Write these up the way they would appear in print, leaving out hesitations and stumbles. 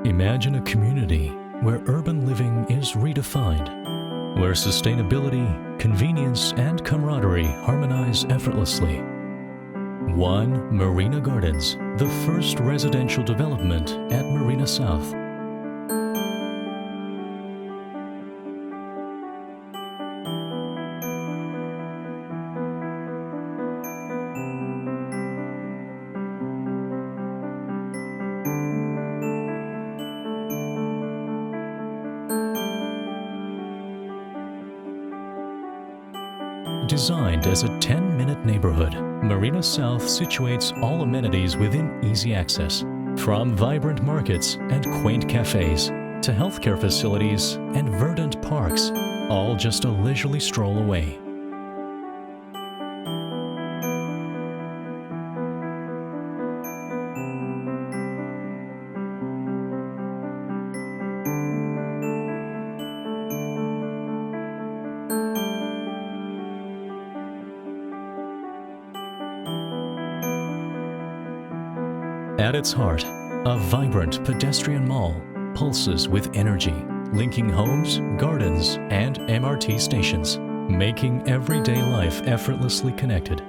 Imagine a community where urban living is redefined, where sustainability, convenience, and camaraderie harmonize effortlessly. One Marina Gardens, the first residential development at Marina South. Designed as a 10-minute neighborhood, Marina South situates all amenities within easy access, from vibrant markets and quaint cafes to healthcare facilities and verdant parks, all just a leisurely stroll away. At its heart, a vibrant pedestrian mall pulses with energy, linking homes, gardens, and MRT stations, making everyday life effortlessly connected.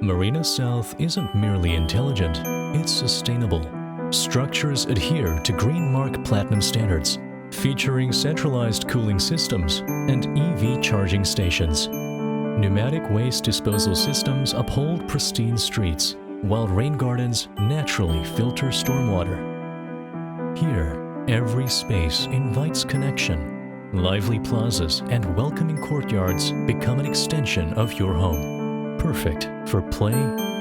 Marina South isn't merely intelligent, it's sustainable. Structures adhere to Green Mark Platinum standards, featuring centralized cooling systems and EV charging stations. Pneumatic waste disposal systems uphold pristine streets, while rain gardens naturally filter stormwater. Here, every space invites connection. Lively plazas and welcoming courtyards become an extension of your home, perfect for play,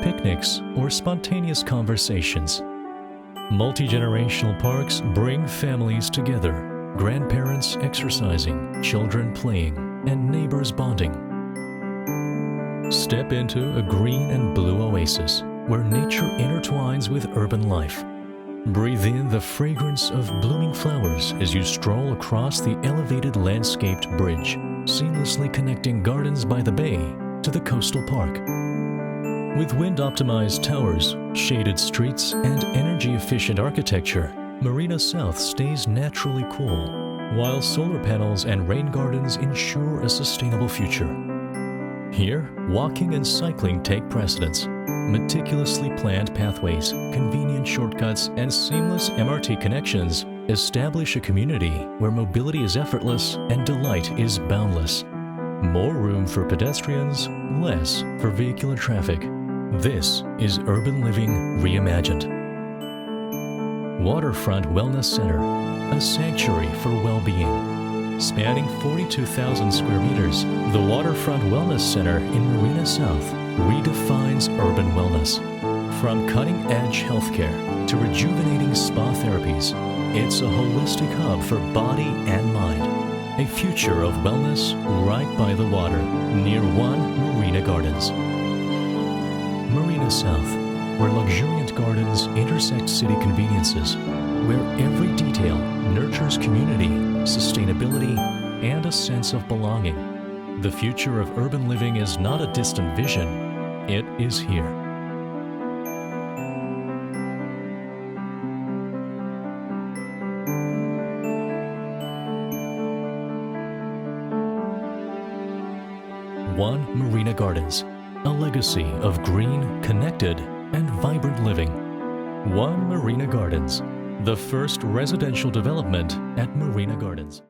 picnics, or spontaneous conversations. Multi-generational parks bring families together, grandparents exercising, children playing, and neighbors bonding. Step into a green and blue oasis, where nature intertwines with urban life. Breathe in the fragrance of blooming flowers as you stroll across the elevated landscaped bridge, seamlessly connecting gardens by the bay to the coastal park. With wind-optimized towers, shaded streets, and energy-efficient architecture, Marina South stays naturally cool, while solar panels and rain gardens ensure a sustainable future. Here, walking and cycling take precedence. Meticulously planned pathways, convenient shortcuts, and seamless MRT connections establish a community where mobility is effortless and delight is boundless. More room for pedestrians, less for vehicular traffic. This is urban living reimagined. Waterfront Wellness Center, a sanctuary for well-being. Spanning 42,000 square meters, the Waterfront Wellness Center in Marina South redefines urban wellness. From cutting-edge healthcare to rejuvenating spa therapies, it's a holistic hub for body and mind. A future of wellness right by the water, near One Marina Gardens. Marina South, where luxuriant gardens intersect city conveniences, where every detail nurtures community, sustainability, and a sense of belonging. The future of urban living is not a distant vision, it is here. One Marina Gardens, a legacy of green, connected, and vibrant living. One Marina Gardens, the first residential development at Marina Gardens.